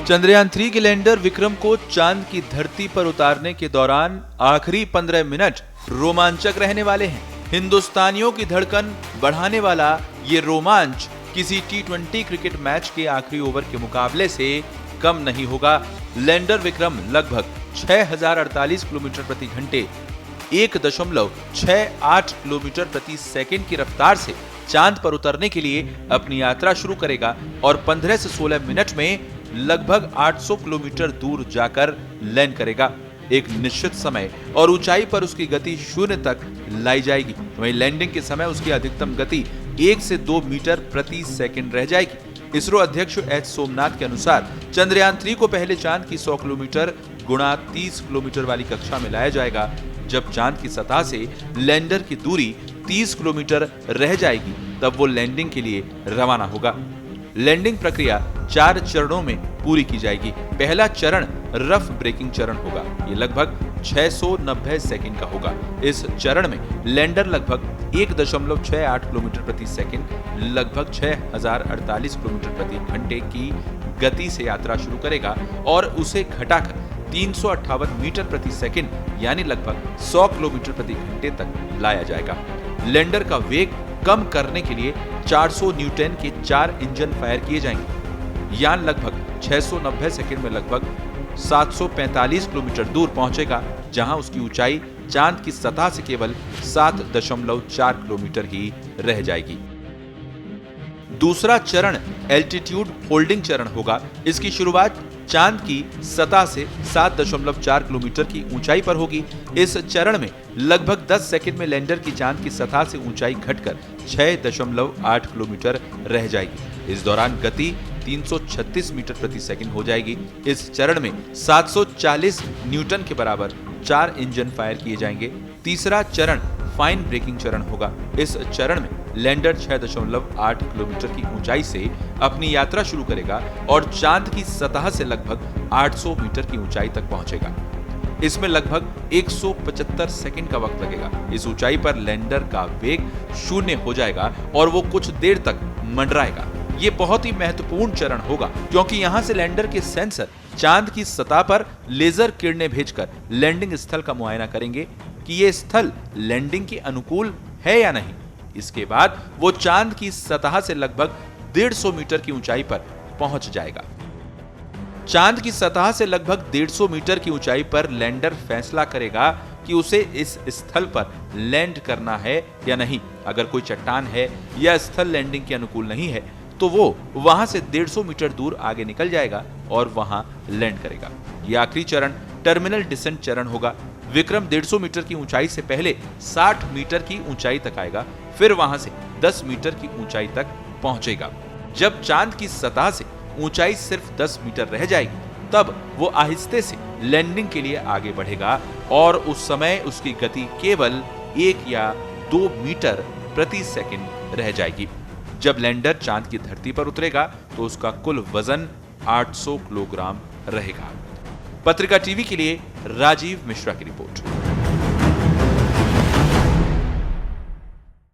चंद्रयान 3 के लैंडर विक्रम को चांद की धरती पर उतारने के दौरान आखिरी 15 मिनट रोमांचक रहने वाले हैं। हिंदुस्तानियों की धड़कन बढ़ाने वाला ये रोमांच किसी T20 क्रिकेट मैच के आखिरी ओवर के मुकाबले से कम नहीं होगा। लैंडर विक्रम लगभग 6048 किलोमीटर प्रति घंटे 1.68 किलोमीटर प्रति सेकंड की रफ्तार से चांद पर उतरने के लिए अपनी यात्रा शुरू करेगा और 15 से 16 मिनट में लगभग 800 किलोमीटर दूर जाकर लैंड करेगा। एक निश्चित समय और ऊंचाई पर उसकी गति 0 तक लाई जाएगी। वहीं लैंडिंग के समय उसकी अधिकतम गति 1 से 2 मीटर प्रति सेकंड रह जाएगी। इसरो अध्यक्ष एच सोमनाथ के अनुसार चंद्रयान 3 को पहले चांद की 100 किलोमीटर गुणा 30 किलोमीटर वाली कक्षा में लाया जाएगा। जब चांद की सतह से लैंडर की दूरी 30 किलोमीटर रह जाएगी तब वो लैंडिंग के लिए रवाना होगा। लैंडिंग प्रक्रिया 4 चरणों में पूरी की जाएगी। पहला चरण रफ ब्रेकिंग चरण होगा। ये लगभग 690 सेकंड का होगा। इस चरण में लैंडर लगभग 1.68 किलोमीटर प्रति सेकंड लगभग 6048 किलोमीटर प्रति घंटे की गति से यात्रा शुरू करेगा और उसे घटाकर 358 मीटर प्रति सेकंड यानी लगभग 100 किलोमीटर प्रति घंटे तक लाया जाएगा। लैंडर का वेग कम करने के लिए 400 न्यूटन के 4 इंजन फायर किए जाएंगे। यान लगभग 690 सेकंड में लगभग 745 किलोमीटर दूर पहुंचेगा, जहां उसकी ऊंचाई चांद की सतह से केवल 7.4 किलोमीटर ही रह जाएगी। दूसरा चरण एल्टीट्यूड होल्डिंग चरण होगा। इसकी शुरुआत चांद की सतह से 7.4 किलोमीटर की ऊंचाई पर होगी। इस चरण में लगभग 10 सेकंड में लैंडर की चांद की सतह से ऊंचाई घटकर 6.8 किलोमीटर रह जाएगी। इस दौरान गति 336 मीटर प्रति सेकंड हो जाएगी। इस चरण में 740 न्यूटन के बराबर 4 इंजन फायर किए जाएंगे। तीसरा चरण फाइन ब्रेकिंग चरण होगा। इस चरण में लैंडर 6.8 किलोमीटर की ऊंचाई से अपनी यात्रा शुरू करेगा और चांद की सतह से लगभग 800 मीटर की ऊंचाई तक पहुंचेगा। इसमें लगभग 175 सेकंड का वक्त लगेगा। इस ऊंचाई पर लैंडर का वेग 0 हो जाएगा और वो कुछ देर तक मंडराएगा। ये बहुत ही महत्वपूर्ण चरण होगा क्योंकि यहां से लैंडर के सेंसर चांद की सतह पर लेजर किरणें भेजकर लैंडिंग स्थल का मुआयना करेंगे कि ये स्थल लैंडिंग के अनुकूल है या नहीं। इसके बाद वो चांद की सतह से लगभग 150 मीटर की ऊंचाई पर पहुंच जाएगा। चांद की सतह से लगभग 150 मीटर की ऊंचाई पर लैंडर फैसला करेगा कि उसे इस स्थल पर लैंड करना है या नहीं। अगर कोई चट्टान है या स्थल लैंडिंग के अनुकूल नहीं है तो वो वहां से 150 मीटर दूर आगे निकल जाएगा और वहां लैंड करेगा। यह आखिरी चरण टर्मिनल डिसेंट चरण होगा। विक्रम 150 मीटर की ऊंचाई से पहले 60 मीटर की ऊंचाई तक आएगा, फिर वहां से 10 मीटर की ऊंचाई तक पहुंचेगा। जब चांद की सतह से ऊंचाई सिर्फ 10 मीटर रह जाएगी तब वो आहिस्ते से लैंडिंग के लिए आगे बढ़ेगा और उस समय उसकी गति केवल 1 या 2 मीटर प्रति सेकंड रह जाएगी। जब लैंडर चांद की धरती पर उतरेगा तो उसका कुल वजन 800 किलोग्राम रहेगा। पत्रिका टीवी के लिए राजीव मिश्रा की रिपोर्ट।